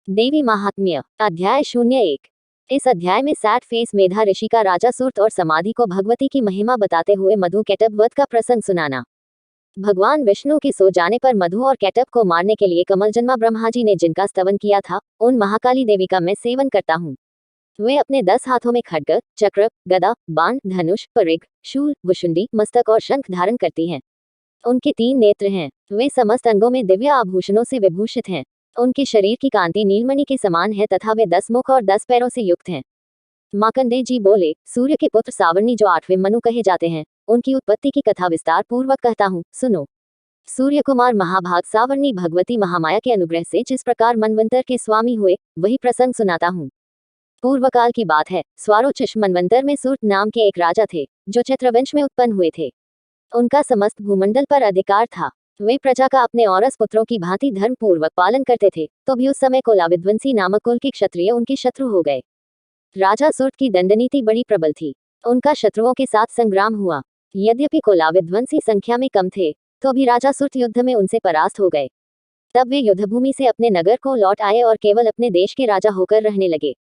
देवी महात्म्य अध्याय 01। इस अध्याय में सैड फेस मेधा ऋषि का राजा सूर्त और समाधि को भगवती की महिमा बताते हुए मधु कैटभ वध का प्रसंग सुनाना। भगवान विष्णु के सो जाने पर मधु और कैटभ को मारने के लिए कमलजन्मा ब्रह्मा जी ने जिनका स्तवन किया था, उन महाकाली देवी का मैं सेवन करता हूँ। वे अपने 10 हाथों में खड्ग, चक्र, गदा, बाण, धनुष, परिघ, शूल, वुशुंडी, मस्तक और शंख धारण करती हैं। उनके 3 नेत्र हैं। वे समस्त अंगों में दिव्य आभूषणों से विभूषित हैं। उनके शरीर की कांति नीलमणि के समान है तथा वे 10 मुख और 10 पैरों से युक्त हैं। मार्कंडेय जी बोले, सूर्य के पुत्र सावर्णी जो 8वें मनु कहे जाते हैं, उनकी उत्पत्ति की कथा विस्तार पूर्वक कहता हूँ, सुनो। सूर्य कुमार महाभाग सावर्णी भगवती महामाया के अनुग्रह से जिस प्रकार मनवंतर के स्वामी हुए, वही प्रसंग सुनाता हूँ। पूर्व काल की बात है। स्वारोचिष मनवंतर में सूर्य नाम के एक राजा थे, जो चत्रवंश में उत्पन्न हुए थे। उनका समस्त भूमंडल पर अधिकार था। वे प्रजा का अपने औरस पुत्रों की भांति धर्म पूर्वक पालन करते थे, तो भी उस समय कोलाविध्वंसी नामक कुल के क्षत्रिय उनके शत्रु हो गए। राजा सूर्त की दंडनीति बड़ी प्रबल थी। उनका शत्रुओं के साथ संग्राम हुआ। यद्यपि कोलाविध्वंसी संख्या में कम थे, तो भी राजा सूर्त युद्ध में उनसे परास्त हो गए। तब वे युद्धभूमि से अपने नगर को लौट आए और केवल अपने देश के राजा होकर रहने लगे।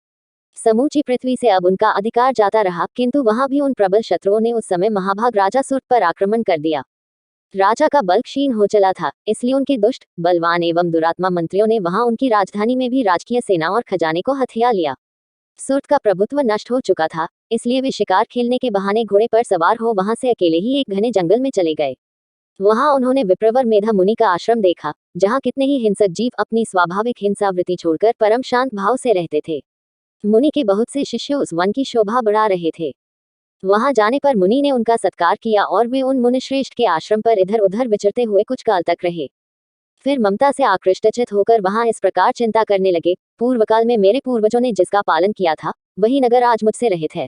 समूची पृथ्वी से अब उनका अधिकार जाता रहा, किंतु वहां भी उन प्रबल शत्रुओं ने उस समय महाभाग राजा सूर्त पर आक्रमण कर दिया। राजा का बल क्षीण हो चला था, इसलिए उनके दुष्ट, बलवान एवं दुरात्मा मंत्रियों ने वहां उनकी राजधानी में भी राजकीय सेना और खजाने को हथिया लिया। सूर्त का प्रभुत्व नष्ट हो चुका था, इसलिए वे शिकार खेलने के बहाने घोड़े पर सवार हो वहां से अकेले ही एक घने जंगल में चले गए। वहां उन्होंने विप्रवर मेधा मुनि का आश्रम देखा, जहां कितने ही हिंसक जीव अपनी स्वाभाविक हिंसावृत्ति छोड़कर परम शांत भाव से रहते थे। मुनि के बहुत से शिष्य उस वन की शोभा बढ़ा रहे थे। वहां जाने पर मुनि ने उनका सत्कार किया और वे उन मुनिश्रेष्ठ के आश्रम पर इधर उधर विचरते हुए कुछ काल तक रहे। फिर ममता से आकृष्टचित होकर वहां इस प्रकार चिंता करने लगे, पूर्व काल में मेरे पूर्वजों ने जिसका पालन किया था, वही नगर आज मुझसे रहित है।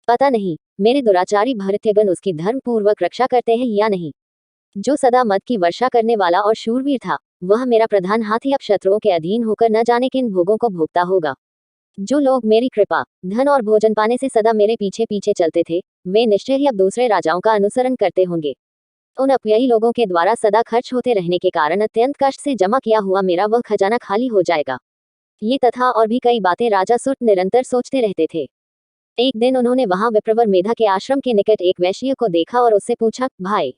पता नहीं मेरे दुराचारी भृत्यगण उसकी धर्म पूर्वक रक्षा करते हैं या नहीं। जो सदा मद की वर्षा करने वाला और शूरवीर था, वह मेरा प्रधान हाथी अब शत्रुओं के अधीन होकर न जाने किन भोगों को भोगता होगा। जो लोग मेरी कृपा, धन और भोजन पाने से सदा मेरे पीछे पीछे चलते थे, वे निश्चय ही अब दूसरे राजाओं का अनुसरण करते होंगे। उन अपव्ययी लोगों के द्वारा सदा खर्च होते रहने के कारण अत्यंत कष्ट से जमा किया हुआ मेरा वह खजाना खाली हो जाएगा। ये तथा और भी कई बातें राजा सूर्त निरंतर सोचते रहते थे। एक दिन उन्होंने वहां विप्रवर मेधा के आश्रम के निकट एक वैश्य को देखा और उससे पूछा, भाई,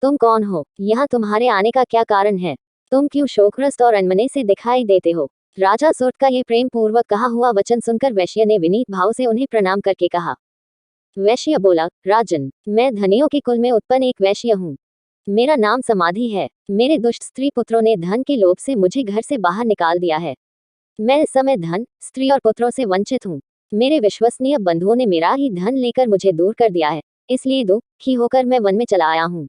तुम कौन हो? यहाँ तुम्हारे आने का क्या कारण है? तुम क्यों शोकग्रस्त और अनमने से दिखाई देते हो? राजा सूर्त का ये प्रेम पूर्वक कहा हुआ वचन सुनकर वैश्य ने विनीत भाव से उन्हें प्रणाम करके कहा। वैश्य बोला, राजन, मैं धनियों के कुल में उत्पन्न एक वैश्य हूँ। मेरा नाम समाधि है। मेरे दुष्ट स्त्री पुत्रों ने धन के लोभ से मुझे घर से बाहर निकाल दिया है। मैं इस समय धन, स्त्री और पुत्रों से वंचित हूँ। मेरे विश्वसनीय बंधुओं ने मेरा ही धन लेकर मुझे दूर कर दिया है, इसलिए दुखी होकर मैं वन में चला आया हूँ।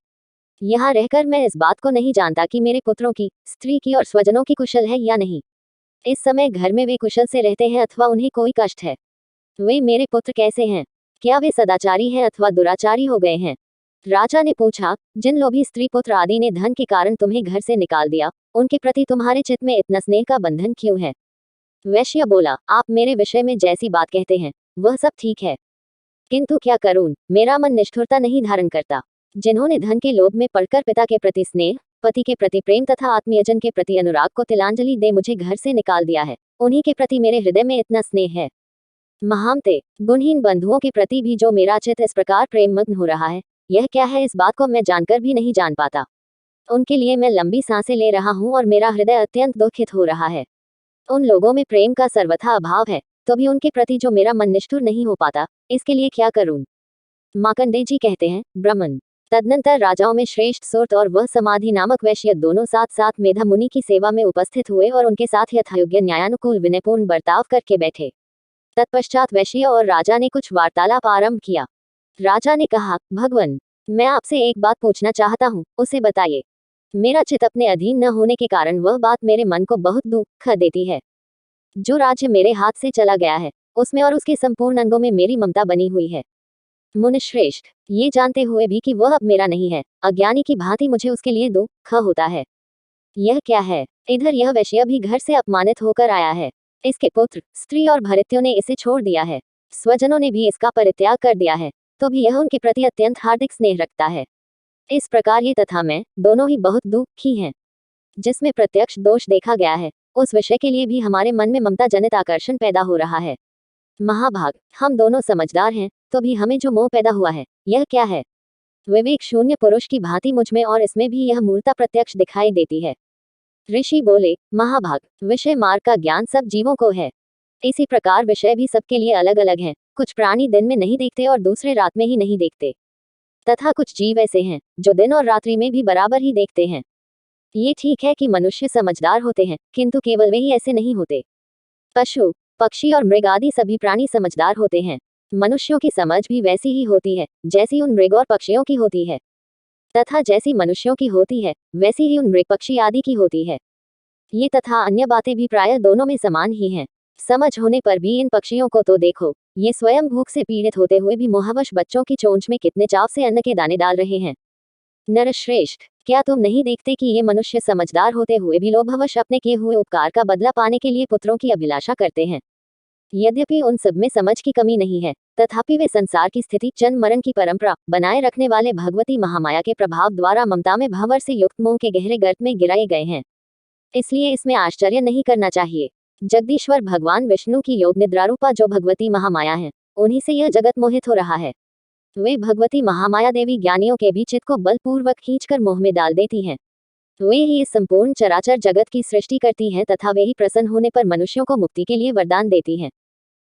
यहाँ रहकर मैं इस बात को नहीं जानता कि मेरे पुत्रों की, स्त्री की और स्वजनों की कुशल है या नहीं। इस समय घर में वे कुशल से रहते हैं अथवा उन्हें कोई कष्ट है। वे मेरे पुत्र कैसे हैं? क्या वे सदाचारी हैं अथवा दुराचारी हो गए हैं? राजा ने पूछा, जिन लोभी स्त्री पुत्र आदि ने धन के कारण तुम्हें घर से निकाल दिया, उनके प्रति तुम्हारे चित्त में इतना स्नेह का बंधन क्यों है? वैश्य बोला, आप मेरे विषय में जैसी बात कहते हैं, वह सब ठीक है, किंतु क्या करूं, मेरा मन निष्ठुरता नहीं धारण करता। जिन्होंने धन के लोभ में पड़कर पिता के प्रति स्नेह, पति के प्रति प्रेम तथा आत्मीयजन के प्रति अनुराग को तिलांजलि दे मुझे घर से निकाल दिया है, उन्हीं के प्रति मेरे हृदय में इतना स्नेह है। महामते, गुणहीन बंधुओं के प्रति भी जो मेरा चित्त इस प्रकार प्रेममग्न हो रहा है, यह क्या है, इस बात को मैं जानकर भी नहीं जान पाता। उनके लिए मैं लंबी सांसें ले रहा हूँ और मेरा हृदय अत्यंत दुखित हो रहा है। उन लोगों में प्रेम का सर्वथा अभाव है, तो भी उनके प्रति जो मेरा मन निष्ठुर नहीं हो पाता, इसके लिए क्या करूं? मार्कंडेय जी कहते हैं, ब्रह्मन। तदनंतर राजाओं में श्रेष्ठ सूर्त और वह समाधि नामक वैश्य दोनों साथ साथ मेधा मुनि की सेवा में उपस्थित हुए और उनके साथ यथायोग्य न्यायानुकूल विनयपूर्ण बर्ताव करके बैठे। तत्पश्चात वैश्य और राजा ने कुछ वार्तालाप आरंभ किया। राजा ने कहा, भगवन, मैं आपसे एक बात पूछना चाहता हूँ, उसे बताइए। मेरा चित्त अपने अधीन न होने के कारण वह बात मेरे मन को बहुत दुख देती है। जो राज्य मेरे हाथ से चला गया है, उसमें और उसके संपूर्ण अंगों में मेरी ममता बनी हुई है। मुनिश्रेष्ठ, ये जानते हुए भी कि वह अब मेरा नहीं है, अज्ञानी की भांति मुझे उसके लिए दुख होता है। यह क्या है? इधर यह वैश्य भी घर से अपमानित होकर आया है। इसके पुत्र, स्त्री और भृत्यों ने इसे छोड़ दिया है। स्वजनों ने भी इसका परित्याग कर दिया है, तो भी यह उनके प्रति अत्यंत हार्दिक स्नेह रखता है। इस प्रकार ये तथा मैं दोनों ही बहुत दुखी हैं। जिसमें प्रत्यक्ष दोष देखा गया है, उस विषय के लिए भी हमारे मन में ममता जनित आकर्षण पैदा हो रहा है। महाभाग, हम दोनों समझदार हैं, तो भी हमें जो मोह पैदा हुआ है, यह क्या है? विवेक शून्य पुरुष की भांति मुझमें और इसमें भी यह मूर्ता प्रत्यक्ष दिखाई देती है। ऋषि बोले, महाभाग, विषय मार्ग का ज्ञान सब जीवों को है। इसी प्रकार विषय भी सबके लिए अलग अलग हैं। कुछ प्राणी दिन में नहीं देखते और दूसरे रात में ही नहीं देखते, तथा कुछ जीव ऐसे हैं जो दिन और रात्रि में भी बराबर ही देखते हैं। ये ठीक है कि मनुष्य समझदार होते हैं, किंतु केवल वे ही ऐसे नहीं होते। पशु, पक्षी और मृग आदि सभी प्राणी समझदार होते हैं। मनुष्यों की समझ भी वैसी ही होती है जैसी उन मृग और पक्षियों की होती है, तथा जैसी मनुष्यों की होती है वैसी ही उन मृग पक्षी आदि की होती है। ये तथा अन्य बातें भी प्रायः दोनों में समान ही हैं। समझ होने पर भी इन पक्षियों को तो देखो, ये स्वयं भूख से पीड़ित होते हुए भी मोहवश बच्चों की चोंच में कितने चाव से अन्न के दाने डाल रहे हैं। नरश्रेष्ठ, क्या तुम नहीं देखते कि ये मनुष्य समझदार होते हुए भी लोभवश अपने किए हुए उपकार का बदला पाने के लिए पुत्रों की अभिलाषा करते हैं? यद्यपि उन सब में समझ की कमी नहीं है, तथापि वे संसार की स्थिति जन्म मरण की परंपरा बनाए रखने वाले भगवती महामाया के प्रभाव द्वारा ममता में भंवर से युक्त मोह के गहरे गर्त में गिराए गए हैं। इसलिए इसमें आश्चर्य नहीं करना चाहिए। जगदीश्वर भगवान विष्णु की योग निद्रा रूपा जो भगवती महामाया है, उन्हीं से यह जगत मोहित हो रहा है। वे भगवती महामाया देवी ज्ञानियों के भी चित्त को बलपूर्वक खींचकर मोह में डाल देती हैं। वे ही इस संपूर्ण चराचर जगत की सृष्टि करती हैं तथा वे ही प्रसन्न होने पर मनुष्यों को मुक्ति के लिए वरदान देती हैं।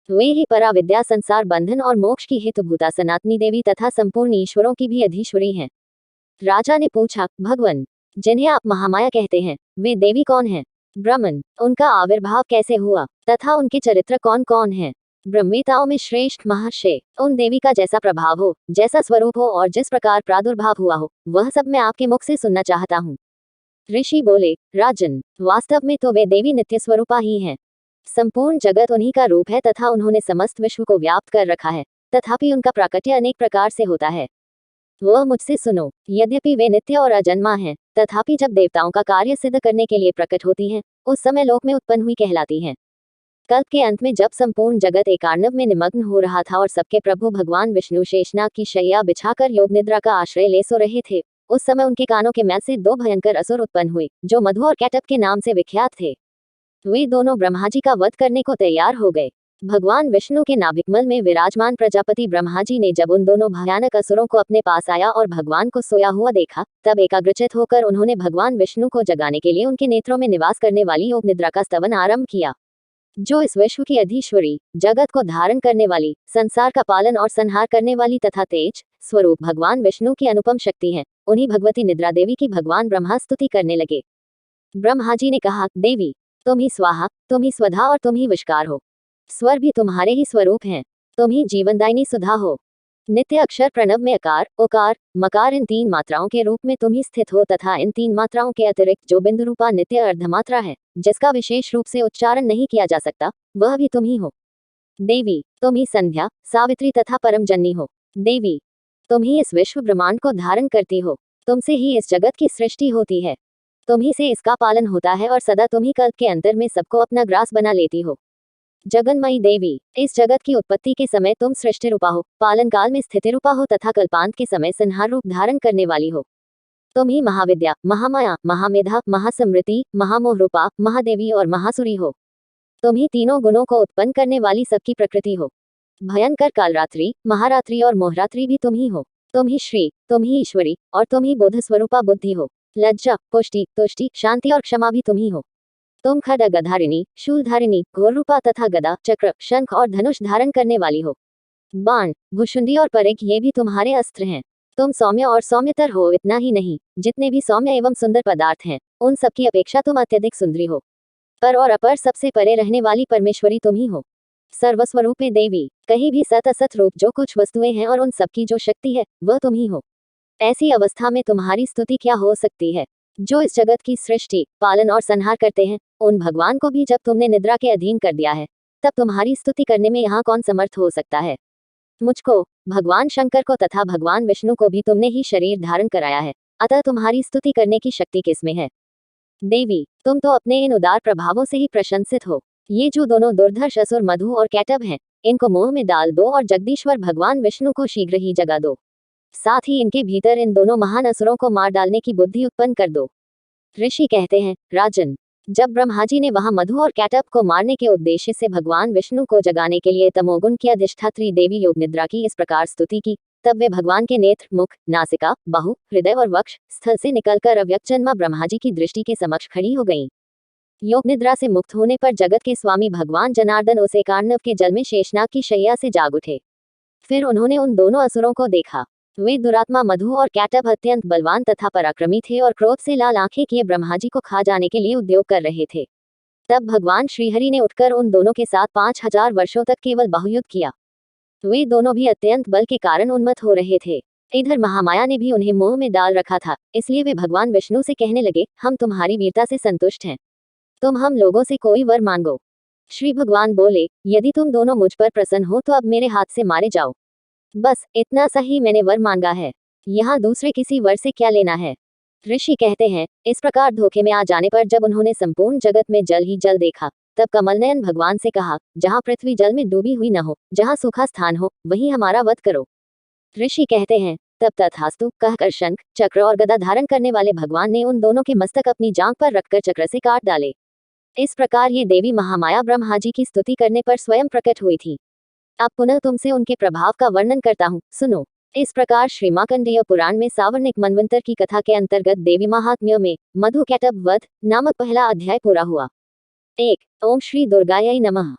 वे ही पराविद्या, संसार बंधन और मोक्ष की हेतुभूता सनातनी देवी तथा संपूर्ण ईश्वरों की भी अधीश्वरी हैं। राजा ने पूछा, भगवन, जिन्हें आप महामाया कहते हैं, वे देवी कौन हैं? ब्राह्मण, उनका आविर्भाव कैसे हुआ तथा उनके चरित्र कौन कौन हैं? ब्रह्मवेताओं में श्रेष्ठ महर्षि, उन देवी का जैसा प्रभाव हो, जैसा स्वरूप हो और जिस प्रकार प्रादुर्भाव हुआ हो, वह सब मैं आपके मुख से सुनना चाहता हूँ। ऋषि बोले, राजन, वास्तव में तो वे देवी नित्य स्वरूपा ही हैं। संपूर्ण जगत उन्हीं का रूप है तथा उन्होंने समस्त विश्व को व्याप्त कर रखा है, तथापि उनका प्राकट्य अनेक प्रकार से होता है। वह मुझसे सुनो, यद्यपि वे नित्य और अजन्मा हैं, तथापि जब देवताओं का कार्य सिद्ध करने के लिए प्रकट होती हैं, उस समय लोक में उत्पन्न हुई कहलाती हैं। कल्प के अंत में जब संपूर्ण जगत एकार्णव में निमग्न हो रहा था और सबके प्रभु भगवान विष्णु शेषनाग की शैया बिछाकर योग निद्रा का आश्रय ले सो रहे थे, उस समय उनके कानों के मैल से दो भयंकर असुर उत्पन्न हुए, जो मधु और कैटभ के नाम से विख्यात थे। वे दोनों ब्रह्मा जी का वध करने को तैयार हो गए। भगवान विष्णु के नाभिकमल में विराजमान प्रजापति ब्रह्मा जी ने जब उन दोनों भयानक असुरों को अपने पास आया और भगवान को सोया हुआ देखा, तब एकाग्रचित होकर उन्होंने भगवान विष्णु को जगाने के लिए उनके नेत्रों में निवास करने वाली योग निद्रा का स्तवन आरंभ किया। जो इस विश्व की अधीश्वरी, जगत को धारण करने वाली, संसार का पालन और संहार करने वाली तथा तेज स्वरूप भगवान विष्णु की अनुपम शक्ति है, उन्हीं भगवती निद्रा देवी की भगवान ब्रह्मा स्तुति करने लगे। ब्रह्मा जी ने कहा, देवी, तुम ही स्वाहा, तुम ही स्वधा और तुम ही विष्कार हो। स्वर भी तुम्हारे ही स्वरूप हैं। तुम ही जीवनदायिनी सुधा हो। नित्य अक्षर प्रणव में अकार, ओकार, मकार इन तीन मात्राओं के रूप में तुम ही स्थित हो तथा इन तीन मात्राओं के अतिरिक्त जो बिंदु रूपा नित्य अर्धमात्रा है, जिसका विशेष रूप से उच्चारण नहीं किया जा सकता, वह भी तुम ही हो। देवी, तुम ही संध्या, सावित्री तथा परम जननी हो। देवी, तुम ही इस विश्व ब्रह्मांड को धारण करती हो। तुमसे ही इस जगत की सृष्टि होती है, तुम्ही से इसका पालन होता है और सदा तुम ही कल्प के अंतर में सबको अपना ग्रास बना लेती हो। जगन्मयी देवी, इस जगत की उत्पत्ति के समय तुम सृष्टि रूपा हो, पालन काल में स्थिति रूपा हो तथा कल्पांत के समय संहार रूप धारण करने वाली हो। तुम ही महाविद्या, महामाया, महामेधा, महासमृति, महामोह रूपा, महादेवी और महासुरी हो। तुम ही तीनों गुणों को उत्पन्न करने वाली सबकी प्रकृति हो। भयंकर कालरात्रि, महारात्रि और मोहरात्रि भी तुम ही हो। तुम ही श्री, तुम ही ईश्वरी और तुम ही बोध स्वरूपा बुद्धि हो। लज्जा, पुष्टि, तुष्टि, शांति और क्षमा भी तुम ही हो। तुम खड्गधारिणी, शूलधारिणी, घोररूपा तथा गदा, चक्र, शंख और धनुष धारण करने वाली हो। बाण, भुशुंडी और परिघ ये भी तुम्हारे अस्त्र हैं। तुम सौम्य और सौम्यतर हो। इतना ही नहीं, जितने भी सौम्य एवं सुंदर पदार्थ हैं, उन सबकी अपेक्षा तुम अत्यधिक सुंदरी हो। पर और अपर सबसे परे रहने वाली परमेश्वरी तुम ही हो। सर्वस्वरूपे देवी, कहीं भी सत असत रूप जो कुछ वस्तुएं हैं और उन सबकी जो शक्ति है, वह तुम ही हो। ऐसी अवस्था में तुम्हारी स्तुति क्या हो सकती है? जो इस जगत की सृष्टि, पालन और संहार करते हैं, उन भगवान को भी जब तुमने निद्रा के अधीन कर दिया है, तब तुम्हारी स्तुति करने में यहाँ कौन समर्थ हो सकता है? मुझको, भगवान शंकर को तथा भगवान विष्णु को भी तुमने ही शरीर धारण कराया है, अतः तुम्हारी स्तुति करने की शक्ति किसमें है? देवी, तुम तो अपने इन उदार प्रभावों से ही प्रशंसित हो। ये जो दोनों दुर्धर्ष असुर मधु और कैटभ हैं, इनको मोह में डाल दो और जगदीश्वर भगवान विष्णु को शीघ्र ही जगा दो। साथ ही इनके भीतर इन दोनों महान असुरों को मार डालने की बुद्धि उत्पन्न कर दो। ऋषि कहते हैं, राजन, जब ब्रह्मा जी ने वहां मधु और कैटअप को मारने के उद्देश्य से भगवान विष्णु को जगाने के लिए तमोगुण की अधिष्ठात्री देवी योग निद्रा की इस प्रकार स्तुति की, तब वे भगवान के नेत्र, मुख, नासिका, बाहु, हृदय और वक्ष स्थल से निकलकर अव्यक्त जन्मा ब्रह्मा जी की दृष्टि के समक्ष खड़ी हो गईं। योग निद्रा से मुक्त होने पर जगत के स्वामी भगवान जनार्दन उस एकार्णव के जल में शेषनाग की शैया से जाग उठे। फिर उन्होंने उन दोनों असुरों को देखा। वे दुरात्मा मधु और कैटअप अत्यंत बलवान तथा पराक्रमी थे और क्रोध से लाल आंखें किए ब्रह्मा जी को खा जाने के लिए उद्योग कर रहे थे। तब भगवान श्रीहरि ने उठकर उन दोनों के साथ 5000 वर्षों तक केवल बाहुयुद्ध किया। वे दोनों भी अत्यंत बल के कारण उन्मत्त हो रहे थे। इधर महामाया ने भी उन्हें मोह में डाल रखा था, इसलिए वे भगवान विष्णु से कहने लगे, हम तुम्हारी वीरता से संतुष्ट हैं, तुम हम लोगों से कोई वर मांगो। श्री भगवान बोले, यदि तुम दोनों मुझ पर प्रसन्न हो तो अब मेरे हाथ से मारे जाओ। बस इतना सा ही मैंने वर मांगा है, यहाँ दूसरे किसी वर से क्या लेना है। ऋषि कहते हैं, इस प्रकार धोखे में आ जाने पर जब उन्होंने संपूर्ण जगत में जल ही जल देखा, तब कमलनयन भगवान से कहा, जहाँ पृथ्वी जल में डूबी हुई न हो, जहाँ सूखा स्थान हो, वहीं हमारा वध करो। ऋषि कहते हैं, तब तथास्तु कहकर शंख, चक्र और गदा धारण करने वाले भगवान ने उन दोनों के मस्तक अपनी जांघ पर रखकर चक्र से काट डाले। इस प्रकार ये देवी महामाया ब्रह्मा जी की स्तुति करने पर स्वयं प्रकट हुई थी। अब पुनः तुमसे उनके प्रभाव का वर्णन करता हूँ, सुनो। इस प्रकार श्री मार्कंडेय पुराण में सावर्णिक मनवंतर की कथा के अंतर्गत देवी महात्म्य में मधु कैटअप वध नामक पहला अध्याय पूरा हुआ। 1 ओम श्री दुर्गायै नमः।